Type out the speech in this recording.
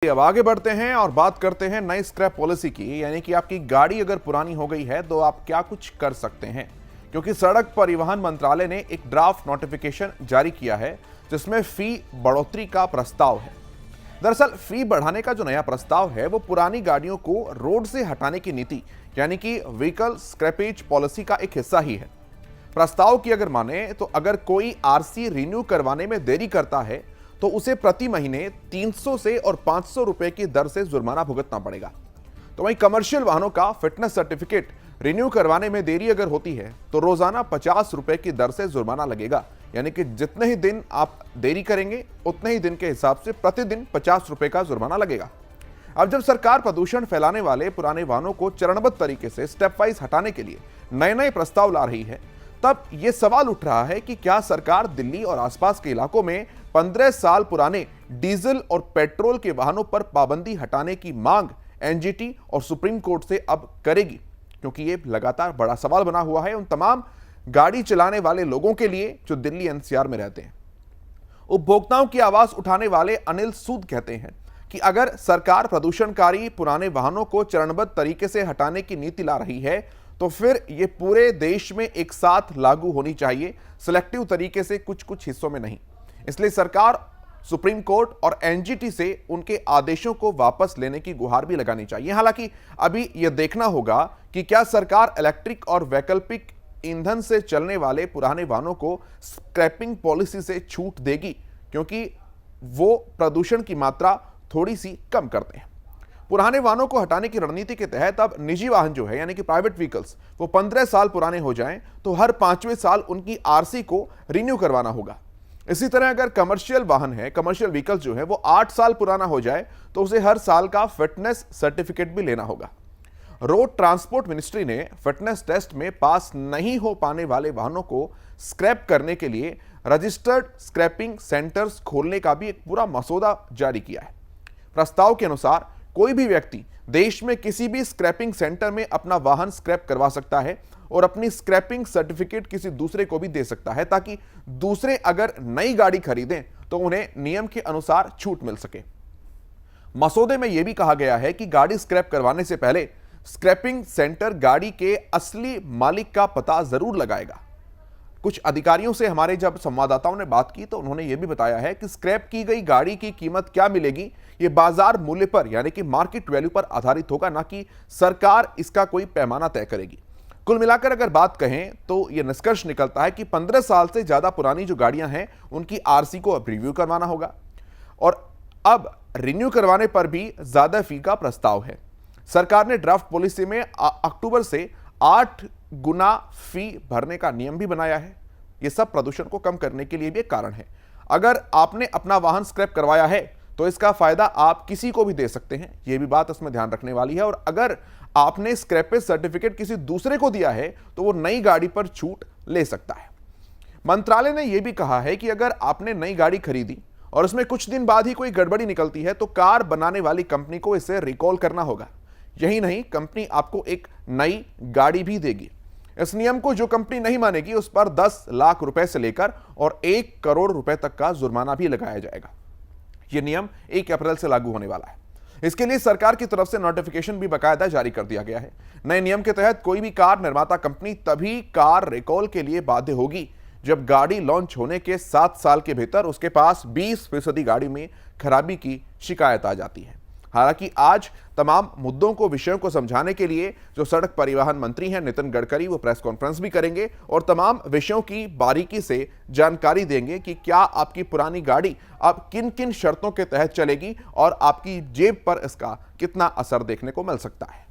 अब आगे बढ़ते हैं और बात करते हैं नई स्क्रैप पॉलिसी की। यानी कि आपकी गाड़ी अगर पुरानी हो गई है तो आप क्या कुछ कर सकते हैं, क्योंकि सड़क परिवहन मंत्रालय ने एक ड्राफ्ट नोटिफिकेशन जारी किया है जिसमें फी बढ़ोतरी का प्रस्ताव है। दरअसल फी बढ़ाने का जो नया प्रस्ताव है वो पुरानी गाड़ियों को रोड से हटाने की नीति यानी कि व्हीकल स्क्रैपेज पॉलिसी का एक हिस्सा ही है। प्रस्ताव की अगर माने तो अगर कोई आरसी रिन्यू करवाने में देरी करता है तो उसे प्रति महीने 300 से और 500 रुपए की दर से जुर्माना भुगतना पड़ेगा। तो वहीं कमर्शियल वाहनों का फिटनेस सर्टिफिकेट रिन्यू करवाने में देरी अगर होती है तो रोजाना 50 रुपए की दर से जुर्माना लगेगा। यानी कि जितने ही दिन आप देरी करेंगे उतने ही दिन के हिसाब से प्रतिदिन 50 रुपए का जुर्माना लगेगा। अब जब सरकार प्रदूषण फैलाने वाले पुराने वाहनों को चरणबद्ध तरीके से स्टेप वाइज हटाने के लिए नए नए प्रस्ताव ला रही है, तब यह सवाल उठ रहा है कि क्या सरकार दिल्ली और आसपास के इलाकों में 15 साल पुराने डीजल और पेट्रोल के वाहनों पर पाबंदी हटाने की मांग एनजीटी और सुप्रीम कोर्ट से अब करेगी, क्योंकि यह लगातार बड़ा सवाल बना हुआ है उन तमाम गाड़ी चलाने वाले लोगों के लिए जो दिल्ली एनसीआर में रहते हैं। उपभोक्ताओं की आवाज उठाने वाले अनिल सूद कहते हैं कि अगर सरकार प्रदूषणकारी पुराने वाहनों को चरणबद्ध तरीके से हटाने की नीति ला रही है तो फिर यह पूरे देश में एक साथ लागू होनी चाहिए, सिलेक्टिव तरीके से कुछ कुछ हिस्सों में नहीं। इसलिए सरकार सुप्रीम कोर्ट और एनजीटी से उनके आदेशों को वापस लेने की गुहार भी लगानी चाहिए। हालांकि अभी यह देखना होगा कि क्या सरकार इलेक्ट्रिक और वैकल्पिक ईंधन से चलने वाले पुराने वाहनों को स्क्रैपिंग पॉलिसी से छूट देगी, क्योंकि वो प्रदूषण की मात्रा थोड़ी सी कम करते हैं। पुराने वाहनों को हटाने की रणनीति के तहत अब निजी वाहन जो है यानी कि प्राइवेट व्हीकल्स वो 15 साल पुराने हो जाएं तो हर 5वें साल उनकी आरसी को रिन्यू करवाना होगा। इसी तरह अगर कमर्शियल वाहन है, कमर्शियल व्हीकल जो है वो 8 साल पुराना हो जाए तो उसे हर साल का फिटनेस सर्टिफिकेट भी लेना होगा। रोड ट्रांसपोर्ट मिनिस्ट्री ने फिटनेस टेस्ट में पास नहीं हो पाने वाले वाहनों को स्क्रैप करने के लिए रजिस्टर्ड स्क्रैपिंग सेंटर्स खोलने का भी एक पूरा मसौदा जारी किया है। प्रस्ताव के अनुसार कोई भी व्यक्ति देश में किसी भी स्क्रैपिंग सेंटर में अपना वाहन स्क्रैप करवा सकता है और अपनी स्क्रैपिंग सर्टिफिकेट किसी दूसरे को भी दे सकता है, ताकि दूसरे अगर नई गाड़ी खरीदें तो उन्हें नियम के अनुसार छूट मिल सके। मसौदे में यह भी कहा गया है कि गाड़ी स्क्रैप करवाने से पहले स्क्रैपिंग सेंटर गाड़ी के असली मालिक का पता जरूर लगाएगा। कुछ अधिकारियों से हमारे जब संवाददाताओं ने बात की तो उन्होंने यह भी बताया है कि स्क्रैप की गई गाड़ी की कीमत क्या मिलेगी ये बाजार मूल्य पर यानी कि मार्केट वैल्यू पर आधारित होगा, ना कि सरकार इसका कोई पैमाना तय करेगी। कुल मिलाकर अगर बात कहें तो यह निष्कर्ष निकलता है कि 15 साल से ज्यादा पुरानी जो गाड़ियां हैं उनकी आरसी को अब रिव्यू करवाना होगा और अब रिन्यू करवाने पर भी ज्यादा फी का प्रस्ताव है। सरकार ने ड्राफ्ट पॉलिसी में अक्टूबर से 8 गुना फी भरने का नियम भी बनाया है। यह सब प्रदूषण को कम करने के लिए भी एक कारण है। अगर आपने अपना वाहन स्क्रैप करवाया है तो इसका फायदा आप किसी को भी दे सकते हैं, यह भी बात इसमें ध्यान रखने वाली है। और अगर आपने स्क्रैपेज सर्टिफिकेट किसी दूसरे को दिया है तो वो नई गाड़ी पर छूट ले सकता है। मंत्रालय ने यह भी कहा है कि अगर आपने नई गाड़ी खरीदी और उसमें कुछ दिन बाद ही कोई गड़बड़ी निकलती है तो कार बनाने वाली कंपनी को इसे रिकॉल करना होगा। यही नहीं, कंपनी आपको एक नई गाड़ी भी देगी। इस नियम को जो कंपनी नहीं मानेगी उस पर 10 लाख रुपए से लेकर और 1 करोड़ रुपए तक का जुर्माना भी लगाया जाएगा। यह नियम 1 अप्रैल से लागू होने वाला है। इसके लिए सरकार की तरफ से नोटिफिकेशन भी बाकायदा जारी कर दिया गया है। नए नियम के तहत कोई भी कार निर्माता कंपनी तभी कार रिकॉल के लिए बाध्य होगी जब गाड़ी लॉन्च होने के 7 साल के भीतर उसके पास 20% गाड़ी में खराबी की शिकायत आ जाती है। हालांकि आज तमाम मुद्दों को विषयों को समझाने के लिए जो सड़क परिवहन मंत्री हैं नितिन गडकरी, वो प्रेस कॉन्फ्रेंस भी करेंगे और तमाम विषयों की बारीकी से जानकारी देंगे कि क्या आपकी पुरानी गाड़ी अब किन किन शर्तों के तहत चलेगी और आपकी जेब पर इसका कितना असर देखने को मिल सकता है।